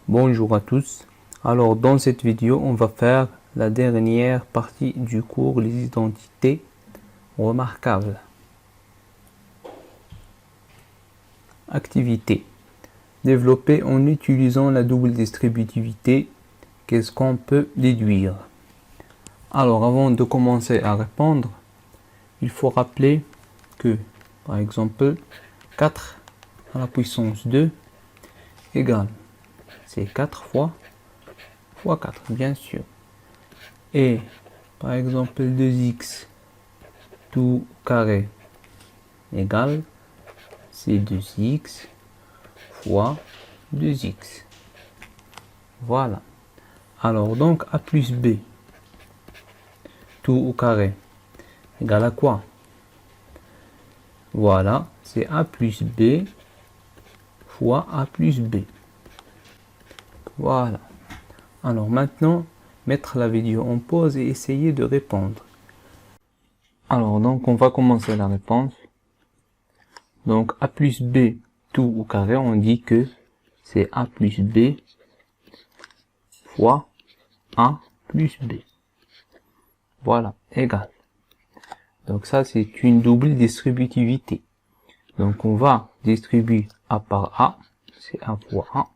Bonjour à tous. Alors dans cette vidéo, on va faire la dernière partie du cours les identités remarquables. Activité. Développer en utilisant la double distributivité. Qu'est-ce qu'on peut déduire? Alors avant de commencer à répondre, il faut rappeler que, par exemple, 4 à la puissance 2 égale, c'est 4 fois 4, bien sûr. Et par exemple 2x tout carré égale, c'est 2x fois 2x. Voilà. Alors donc a plus b tout au carré égale à quoi? Voilà, c'est a plus b fois a plus b. Voilà. Alors maintenant, mettre la vidéo en pause et essayer de répondre. Alors donc on va commencer la réponse. Donc a plus b tout au carré, on dit que c'est a plus b fois a plus b. Voilà, égal. Donc ça c'est une double distributivité. Donc on va distribuer a par a, c'est a fois a,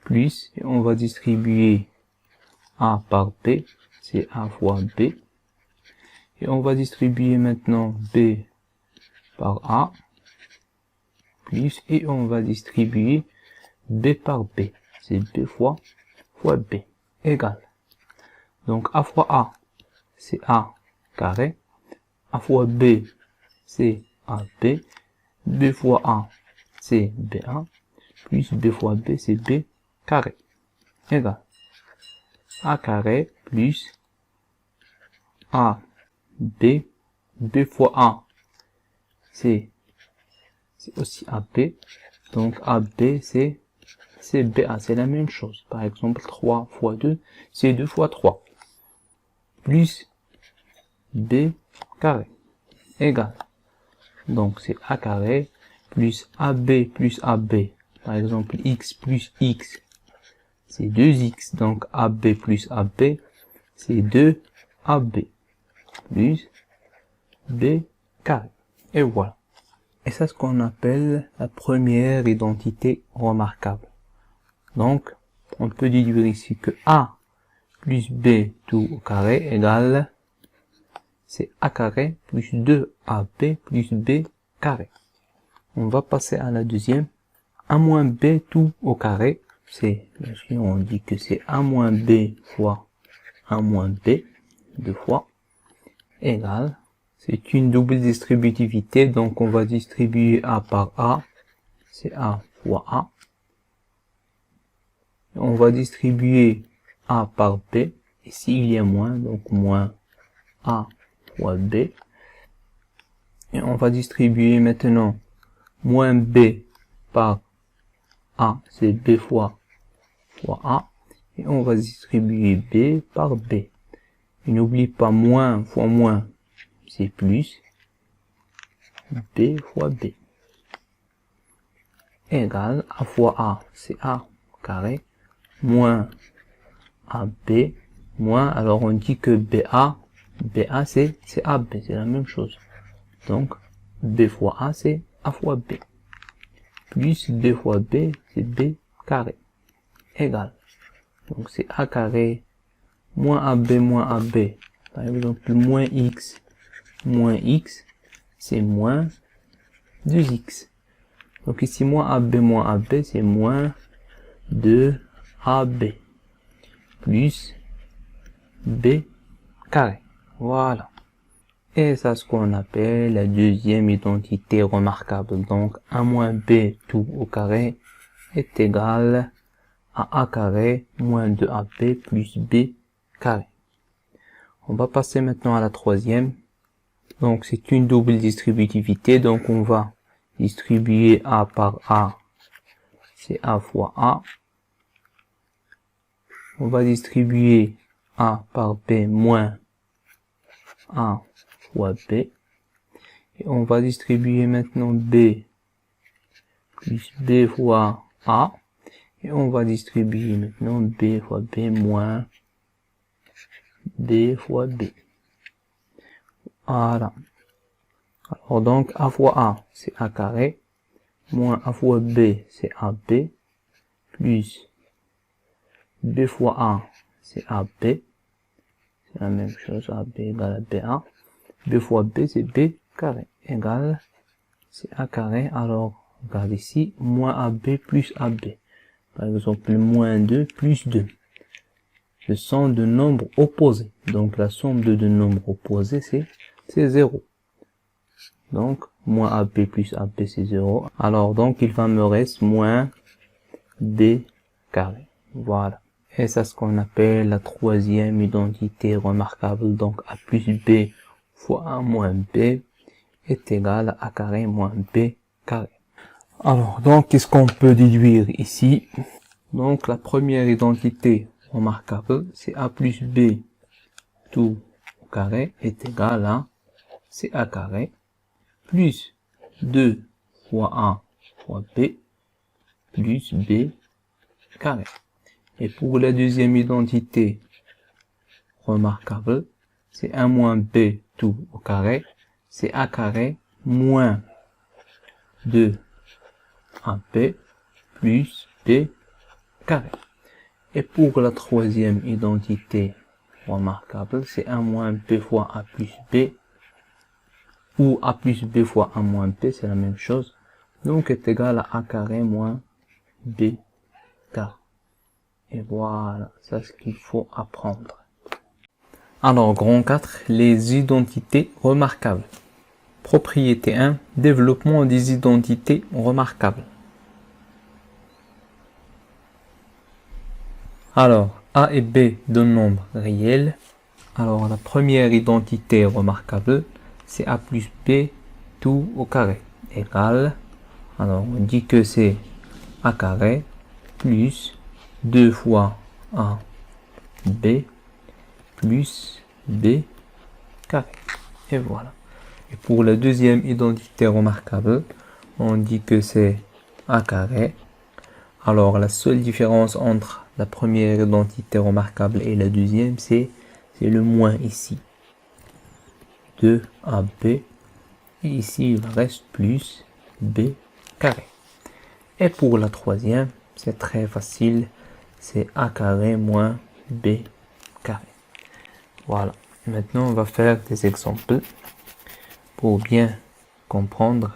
plus, et on va distribuer a par b, c'est a fois b. Et on va distribuer maintenant b par a, plus, et on va distribuer b par b, c'est b fois b, égal. Donc a fois a, c'est a carré, a fois b, c'est ab, b fois a, c'est ba, plus b fois b, c'est b carré, égal. A carré plus a b, b fois a, c'est aussi ab, donc ab c'est ba, c'est la même chose. Par exemple 3 fois 2, c'est 2 fois 3, plus b carré, égal. Donc c'est a carré plus ab, par exemple x plus x, c'est 2x, donc ab plus ab, c'est 2ab, plus b carré. Et voilà. Et c'est ce qu'on appelle la première identité remarquable. Donc, on peut déduire ici que a plus b tout au carré égale, c'est a carré plus 2ab plus b carré. On va passer à la deuxième. A moins b tout au carré, c'est, bien sûr, on dit que c'est a moins b fois a moins b, deux fois, égale, c'est une double distributivité, donc on va distribuer a par a, c'est a fois a. On va distribuer a par b, ici il y a moins, donc moins a fois b. Et on va distribuer maintenant moins b par a, c'est b fois a. Et on va distribuer b par b. Et n'oublie pas moins fois moins, c'est plus b fois b. Égale a fois a, c'est a carré, moins ab, moins, alors on dit que ba c'est ab, c'est la même chose. Donc, b fois a, c'est a fois b. Plus b fois b, c'est b carré. Égal. Donc, c'est a carré moins ab, par exemple, moins x, c'est moins 2x. Donc ici, moins ab, c'est moins 2ab, plus b carré. Voilà. Et ça, ce qu'on appelle la deuxième identité remarquable. Donc, a moins b tout au carré est égal à a carré moins 2ab plus b carré. On va passer maintenant à la troisième. Donc, c'est une double distributivité. Donc, on va distribuer a par a, c'est a fois a. On va distribuer a par b moins a fois b. Et on va distribuer maintenant b plus b fois a. Et on va distribuer maintenant B fois B moins B fois B. Voilà. Alors donc A fois A, c'est A carré, moins A fois B, c'est AB, plus B fois A, c'est AB. C'est la même chose, AB égale à BA. B fois B, c'est B carré, égale, c'est A carré. Alors, regarde ici, moins AB plus AB. Par exemple, moins 2 plus 2. Ce sont deux nombres opposés. Donc, la somme de deux nombres opposés, c'est 0. Donc, moins AB plus AB, c'est 0. Alors, donc, il va me rester moins B carré. Voilà. Et c'est ce qu'on appelle la troisième identité remarquable. Donc, A plus B fois A moins B est égal à A carré moins B carré. Alors, donc, qu'est-ce qu'on peut déduire ici? Donc, la première identité remarquable, c'est A plus B tout au carré est égal à c'est A carré plus 2 fois A fois B plus B carré. Et pour la deuxième identité remarquable, c'est 1 moins B tout au carré, c'est A carré moins 2 AB plus B carré. Et pour la troisième identité remarquable, c'est 1 moins B fois A plus B, ou A plus B fois A moins B, c'est la même chose, donc est égal à A carré moins B carré. Et voilà, c'est ce qu'il faut apprendre. Alors, grand 4, les identités remarquables. Propriété 1, développement des identités remarquables. Alors, A et B, deux nombres réels. Alors, la première identité remarquable, c'est A plus B tout au carré, égale, alors on dit que c'est A carré plus 2 fois A B plus B carré. Et voilà. Et pour la deuxième identité remarquable, on dit que c'est A carré. Alors la seule différence entre la première identité remarquable et la deuxième, c'est le moins ici. 2AB. Et ici, il reste plus B carré. Et pour la troisième, c'est très facile. C'est A carré moins B carré. Voilà. Maintenant, on va faire des exemples pour bien comprendre.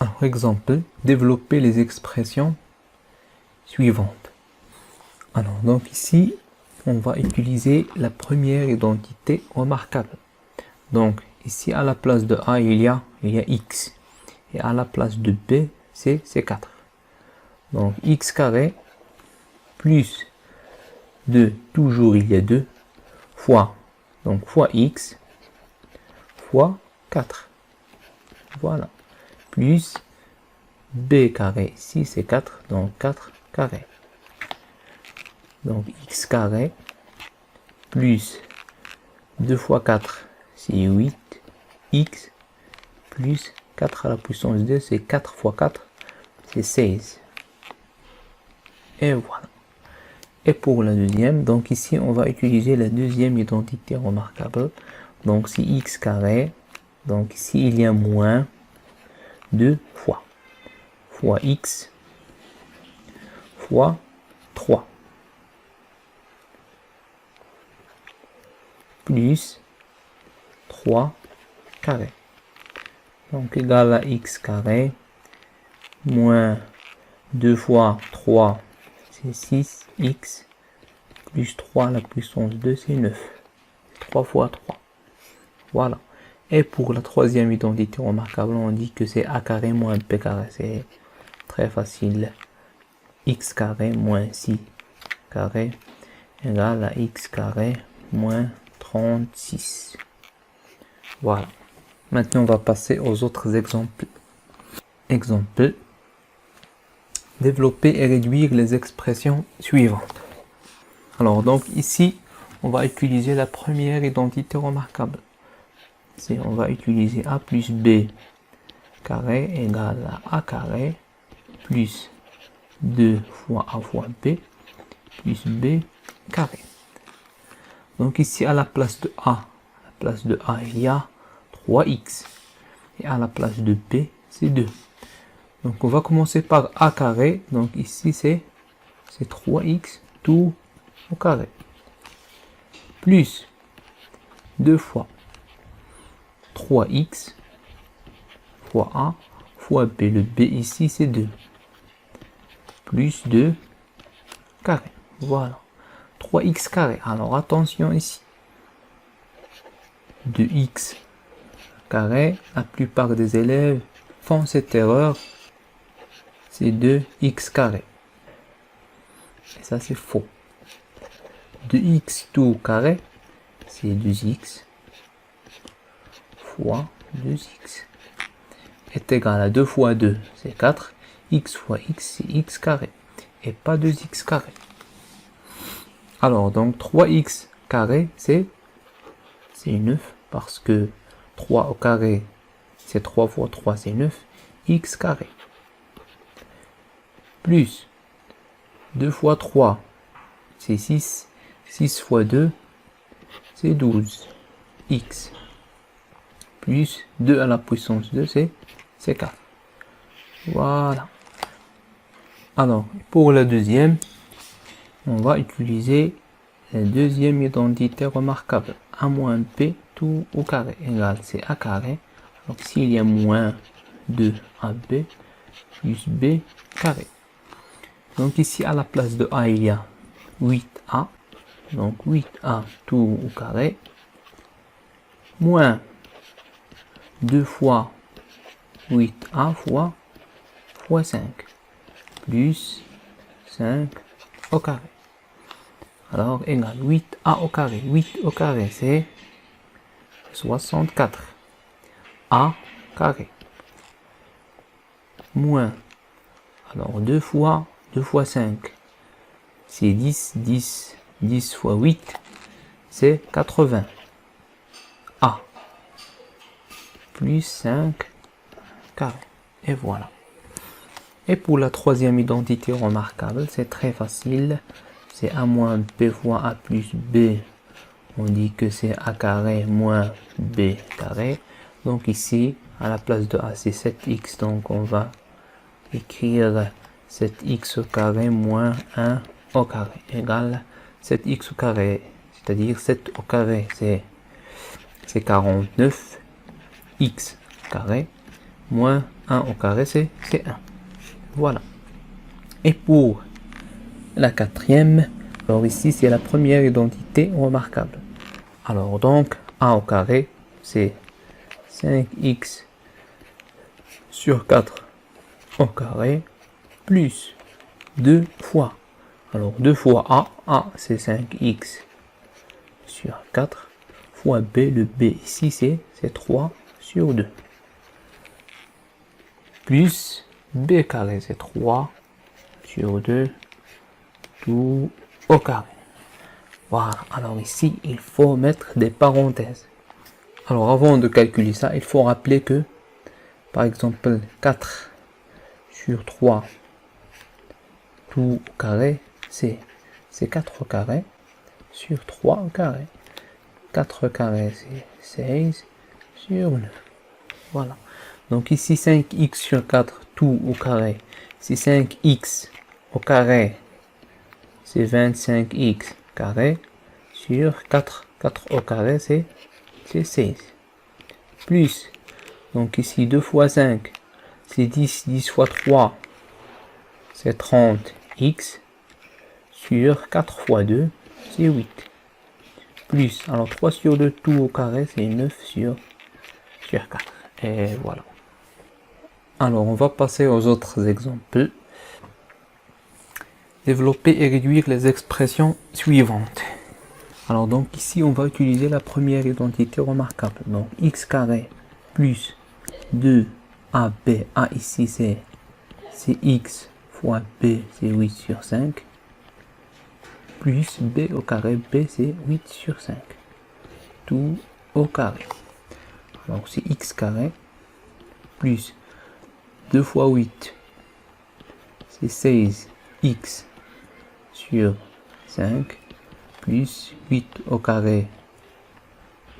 Alors, exemple, développer les expressions suivantes. Alors, donc ici, on va utiliser la première identité remarquable. Donc, ici, à la place de A, il y a X. Et à la place de B, c'est 4. Donc, X carré plus 2, toujours il y a 2, fois X, fois 4. Voilà. Plus B carré, ici c'est 4, donc 4 carré. Donc X carré, plus 2 fois 4, c'est 8, X, plus 4 à la puissance 2, c'est 4 fois 4, c'est 16. Et voilà. Et pour la deuxième, donc ici on va utiliser la deuxième identité remarquable. Donc c'est X carré, donc ici il y a moins 2 fois X fois 3 plus 3 carré. Donc égal à X carré moins 2 fois 3 c'est 6, X plus 3 à la puissance 2 c'est 9. 3 fois 3. Voilà. Et pour la troisième identité remarquable, on dit que c'est A carré moins B carré. C'est très facile. X carré moins 6 carré égale à X carré moins 36. Voilà. Maintenant, on va passer aux autres exemples. Exemple. Développer et réduire les expressions suivantes. Alors, donc ici, on va utiliser la première identité remarquable. Si on va utiliser A plus B carré égale à A carré plus 2 fois A fois B plus B carré. Donc ici, à la place de A, il y a 3x. Et à la place de B, c'est 2. Donc on va commencer par A carré. Donc ici, c'est 3x tout au carré. Plus 2 fois 3x fois A fois B. Le B ici, c'est 2. Plus 2 carré. Voilà. 3x carré. Alors attention ici. 2x carré. La plupart des élèves font cette erreur. C'est 2x carré. Et ça c'est faux. 2x tout au carré, c'est 2x fois 2x est égal à 2 fois 2, c'est 4. X fois x, c'est x carré. Et pas 2x carré. Alors, donc 3x carré, c'est 9. Parce que 3 au carré, c'est 3 fois 3, c'est 9. X carré. Plus 2 fois 3, c'est 6. 6 fois 2, c'est 12. X. Plus 2 à la puissance 2, c'est 4. Voilà. Alors, pour la deuxième, on va utiliser la deuxième identité remarquable. A moins B tout au carré égale, c'est A carré. Donc, s'il y a moins 2AB plus B carré. Donc, ici, à la place de A, il y a 8A. Donc, 8A tout au carré. Moins 2 fois 8A fois 5. Plus 5 au carré. Alors, égal 8A au carré. 8 au carré, c'est 64. A carré. Moins, alors 2 fois 5, c'est 10. 10 fois 8, c'est 80. A plus 5 carré. Et voilà. Et pour la troisième identité remarquable, c'est très facile. C'est A moins B fois A plus B. On dit que c'est A carré moins B carré. Donc ici, à la place de A, c'est 7x. Donc on va écrire 7x au carré moins 1 au carré égale 7x au carré. C'est-à-dire 7 au carré, c'est 49. X carré moins 1 au carré, c'est 1. Voilà. Et pour la quatrième, alors ici c'est la première identité remarquable. Alors donc A au carré, c'est 5x sur 4 au carré plus 2 fois. Alors 2 fois A c'est 5x sur 4 fois B, le B ici c'est 3 sur 2. Plus B carré, c'est 3 sur 2, tout au carré. Voilà, alors ici, il faut mettre des parenthèses. Alors avant de calculer ça, il faut rappeler que, par exemple, 4 sur 3, tout au carré, c'est 4 au carré sur 3 au carré. 4 au carré, c'est 16 sur 9. Voilà. Donc ici, 5x sur 4, tout au carré, c'est 5x au carré, c'est 25x carré, sur 4, 4 au carré, c'est 16. Plus, donc ici, 2 fois 5, c'est 10, 10 fois 3, c'est 30x, sur 4 fois 2, c'est 8. Plus, alors 3 sur 2, tout au carré, c'est 9 sur 4. Et voilà. Alors, on va passer aux autres exemples. Développer et réduire les expressions suivantes. Alors, donc ici, on va utiliser la première identité remarquable. Donc, x carré plus 2ab. A ici, c'est x fois b, c'est 8 sur 5. Plus b au carré, b, c'est 8 sur 5. Tout au carré. Donc, c'est x carré plus 2 fois 8, c'est 16x sur 5 plus 8 au carré,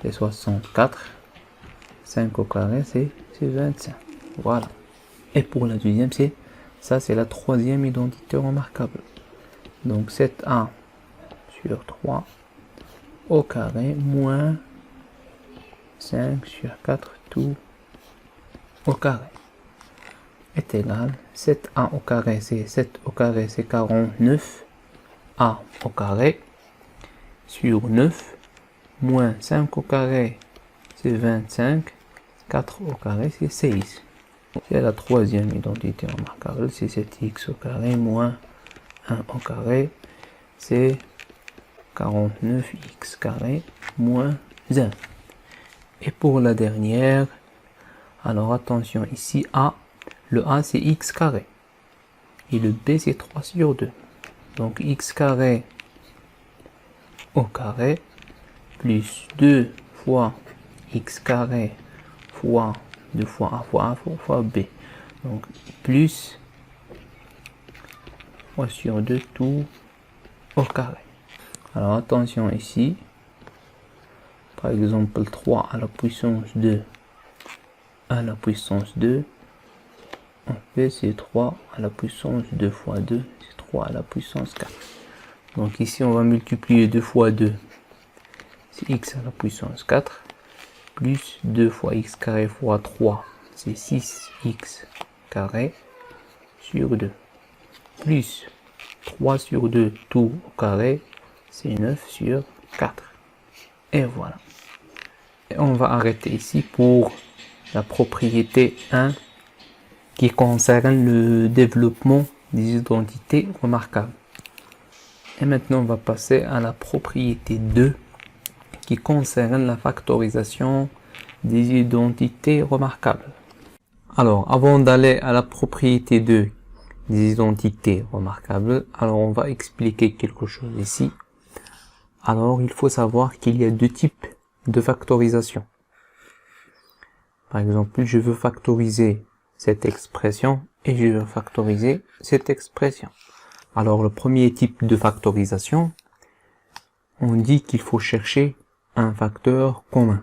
c'est 64. 5 au carré, c'est 25. Voilà. Et pour la deuxième, c'est la troisième identité remarquable. Donc 7a sur 3 au carré moins 5 sur 4 tout au carré est égal 7a au carré, c'est 7 au carré, c'est 49 a au carré sur 9 moins 5 au carré, c'est 25, 4 au carré, c'est 16. C'est la troisième identité remarquable, c'est 7x au carré moins 1 au carré, c'est 49x carré moins 1. Et pour la dernière, alors attention, ici A, le A c'est x carré, et le B c'est 3 sur 2. Donc x carré au carré, plus 2 fois x carré fois 2 fois A fois A fois B. Donc plus 3 sur 2 tout au carré. Alors attention ici, par exemple 3 à la puissance 2 à la puissance 2, en fait c'est 3 à la puissance 2 fois 2, c'est 3 à la puissance 4. Donc ici on va multiplier 2 fois 2, c'est x à la puissance 4, plus 2 fois x carré fois 3, c'est 6x carré sur 2, plus 3 sur 2 tout au carré, c'est 9 sur 4. Et voilà. Et on va arrêter ici pour la propriété 1 qui concerne le développement des identités remarquables. Et maintenant on va passer à la propriété 2 qui concerne la factorisation des identités remarquables. Alors avant d'aller à la propriété 2 des identités remarquables, alors on va expliquer quelque chose ici. Alors il faut savoir qu'il y a deux types de factorisation. Par exemple, je veux factoriser cette expression et je veux factoriser cette expression. Alors le premier type de factorisation, on dit qu'il faut chercher un facteur commun.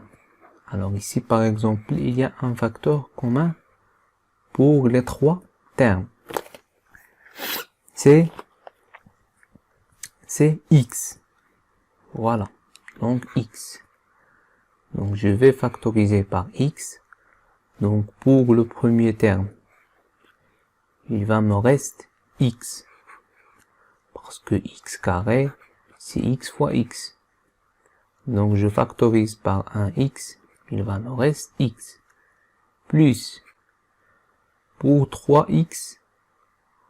Alors ici par exemple, il y a un facteur commun pour les trois termes. C'est x. Voilà, donc x. Donc je vais factoriser par x. Donc pour le premier terme, il va me rester x. Parce que x carré, c'est x fois x. Donc je factorise par un x, il va me rester x. Plus, pour 3x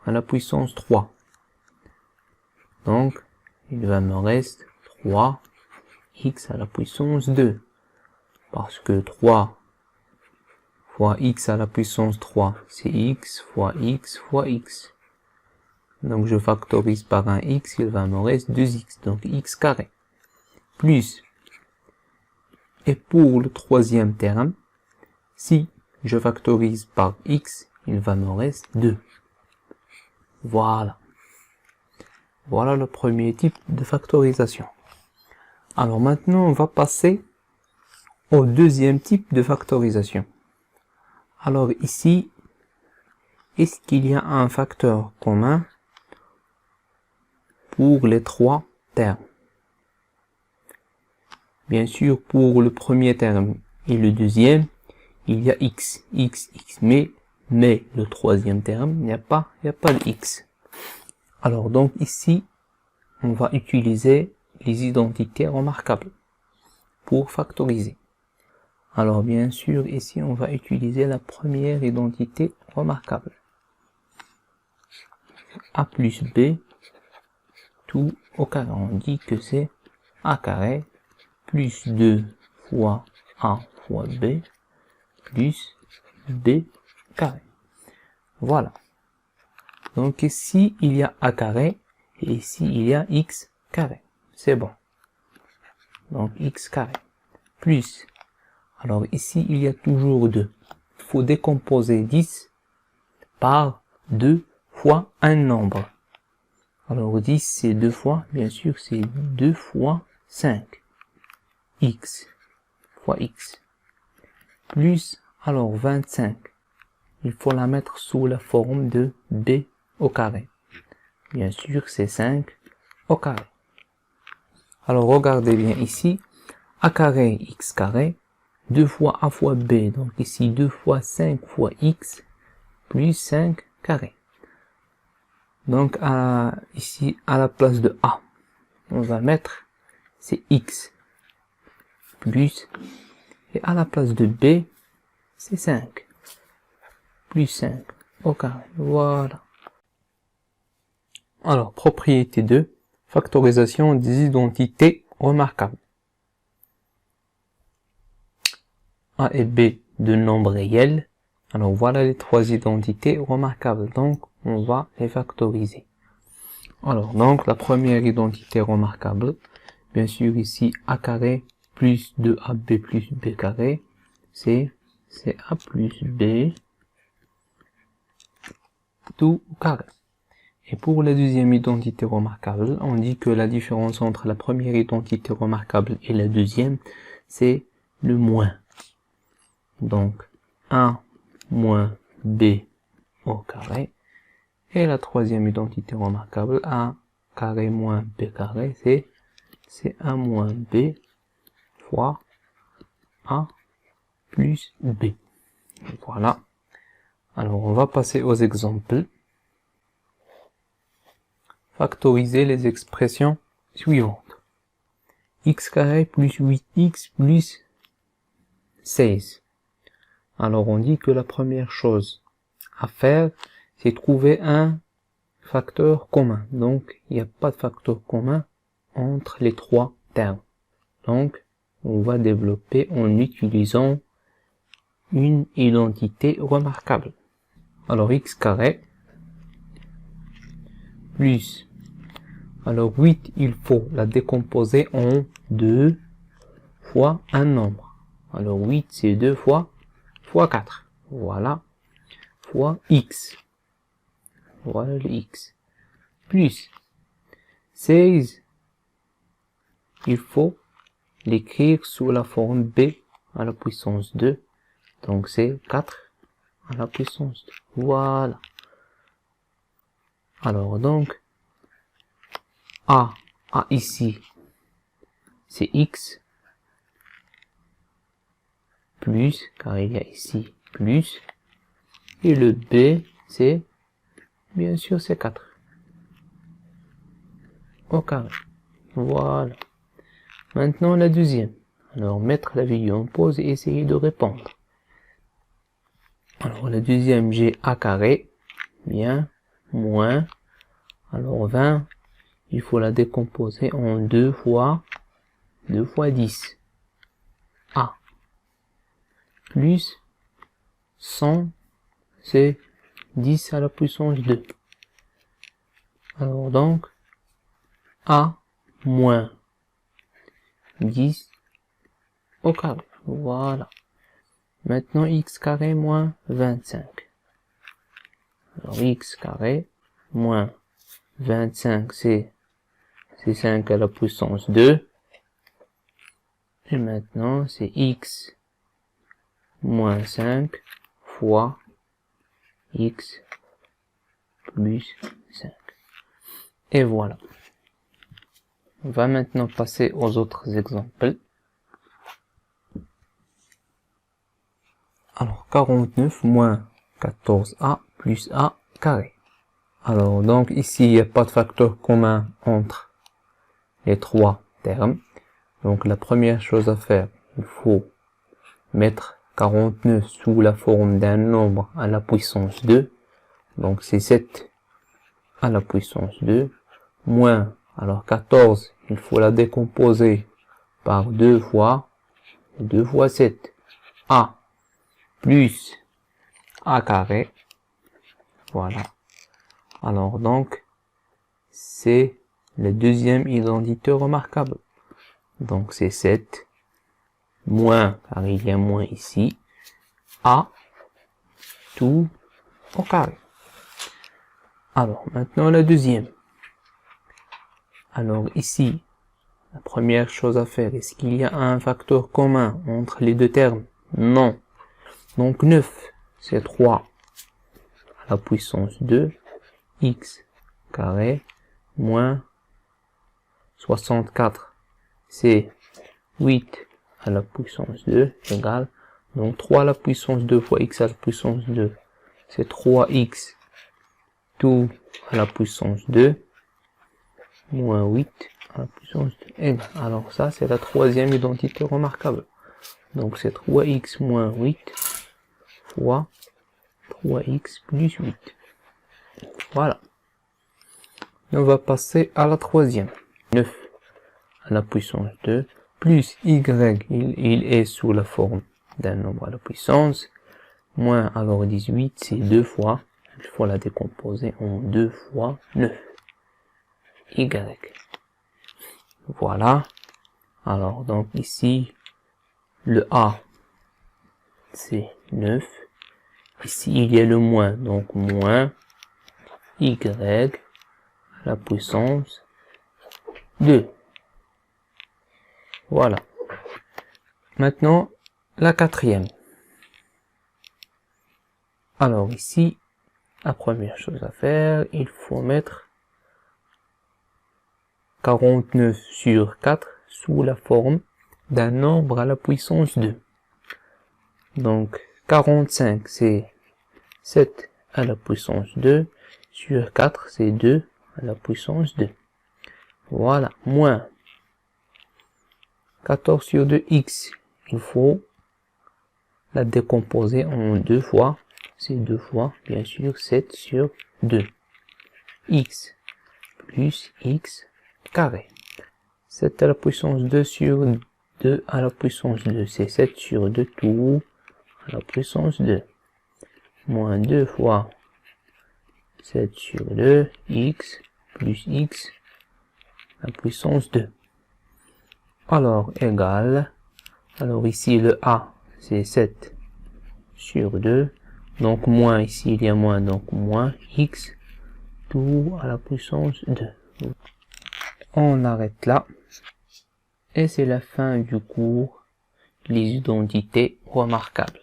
à la puissance 3. Donc, il va me rester 3x à la puissance 2. Parce que 3 fois x à la puissance 3, c'est x fois x fois x. Donc je factorise par un x, il va me rester 2x, donc x carré. Plus, et pour le troisième terme, si je factorise par x, il va me rester 2. Voilà. Voilà le premier type de factorisation. Alors maintenant, on va passer au deuxième type de factorisation. Alors ici, est-ce qu'il y a un facteur commun pour les trois termes? Bien sûr, pour le premier terme et le deuxième, il y a x, mais le troisième terme, il n'y a pas de x. Alors donc ici, on va utiliser les identités remarquables pour factoriser. Alors bien sûr, ici, on va utiliser la première identité remarquable. A plus B, tout au carré. On dit que c'est A carré plus 2 fois A fois B plus B carré. Voilà. Donc ici, il y a A carré et ici, il y a X carré. C'est bon. Donc X carré plus. Alors ici, il y a toujours 2. Il faut décomposer 10 par 2 fois un nombre. Alors 10 c'est 2 fois, bien sûr c'est 2 fois 5. X fois X. Plus, alors 25. Il faut la mettre sous la forme de B au carré. Bien sûr c'est 5 au carré. Alors regardez bien ici, A carré X carré, 2 fois A fois B, donc ici 2 fois 5 fois X, plus 5 carré. Donc ici à la place de A, on va mettre c'est X, plus, et à la place de B, c'est 5, plus 5 au carré, voilà. Alors, propriété 2, factorisation des identités remarquables. A et B de nombres réels. Alors voilà les trois identités remarquables, donc on va les factoriser. Alors donc la première identité remarquable, bien sûr ici A carré plus 2AB plus B carré, c'est A plus B tout carré. Et pour la deuxième identité remarquable, on dit que la différence entre la première identité remarquable et la deuxième, c'est le moins. Donc, A moins B au carré. Et la troisième identité remarquable, A carré moins B carré, c'est A moins B fois A plus B. Voilà. Alors, on va passer aux exemples. Factoriser les expressions suivantes. X carré plus 8x plus 16. Alors on dit que la première chose à faire, c'est trouver un facteur commun. Donc il n'y a pas de facteur commun entre les trois termes. Donc on va développer en utilisant une identité remarquable. Alors x carré plus, alors 8, il faut la décomposer en 2 fois un nombre. Alors 8 c'est 2 fois 4. Voilà. Fois x. Voilà le x. Plus 16, il faut l'écrire sous la forme b à la puissance 2. Donc c'est 4 à la puissance 2. Voilà. Alors donc, A ici, c'est x, plus, car il y a ici plus, et le b, c'est, bien sûr, c'est 4 au carré. Voilà. Maintenant la deuxième. Alors mettre la vidéo en pause et essayer de répondre. Alors la deuxième, j'ai A carré, bien, moins, alors 20, il faut la décomposer en 2 fois 10. A plus 100, c'est 10 à la puissance 2. Alors donc, A moins 10 au carré. Voilà. Maintenant, x carré moins 25. Alors, x carré moins 25, c'est 5 à la puissance 2. Et maintenant, c'est x moins 5 fois x plus 5. Et voilà. On va maintenant passer aux autres exemples. Alors, 49 moins 14a plus a carré. Alors, donc ici, il n'y a pas de facteur commun entre les trois termes. Donc, la première chose à faire, il faut mettre 49 sous la forme d'un nombre à la puissance 2. Donc, c'est 7 à la puissance 2. Moins, alors 14, il faut la décomposer par 2 fois 7. A plus a carré. Voilà. Alors donc, c'est la deuxième identité remarquable. Donc c'est 7 moins, car il y a moins ici, a tout au carré. Alors, maintenant la deuxième. Alors ici, la première chose à faire, est-ce qu'il y a un facteur commun entre les deux termes? Non. Donc 9, c'est 3 à la puissance 2, x carré, moins 64, c'est 8 à la puissance 2, égale, donc 3 à la puissance 2 fois x à la puissance 2, c'est 3x tout à la puissance 2, moins 8 à la puissance 2, égale. Alors ça, c'est la troisième identité remarquable. Donc c'est 3x moins 8 fois 3x plus 8. Voilà. On va passer à la troisième. 9 à la puissance 2 plus y, il est sous la forme d'un nombre à la puissance, moins alors 18, c'est 2 fois, il faut la décomposer en 2 fois 9. Y. Voilà. Alors donc ici, le A, c'est 9. Ici, il y a le moins, donc moins y à la puissance 2. Voilà. Maintenant, la quatrième. Alors ici, la première chose à faire, il faut mettre 49 sur 4 sous la forme d'un nombre à la puissance 2. Donc, 45, c'est 7 à la puissance 2, sur 4, c'est 2 à la puissance 2. Voilà, moins 14 sur 2x, il faut la décomposer en 2 fois, c'est 2 fois, bien sûr, 7 sur 2. X plus x carré. 7 à la puissance 2 sur 2 à la puissance 2, c'est 7 sur 2 tout à la puissance 2. Moins 2 fois 7 sur 2, x plus x à la puissance 2. Alors, égal, alors ici le A, c'est 7 sur 2, donc moins, ici il y a moins, donc moins x tout à la puissance 2. On arrête là, et c'est la fin du cours, les identités remarquables.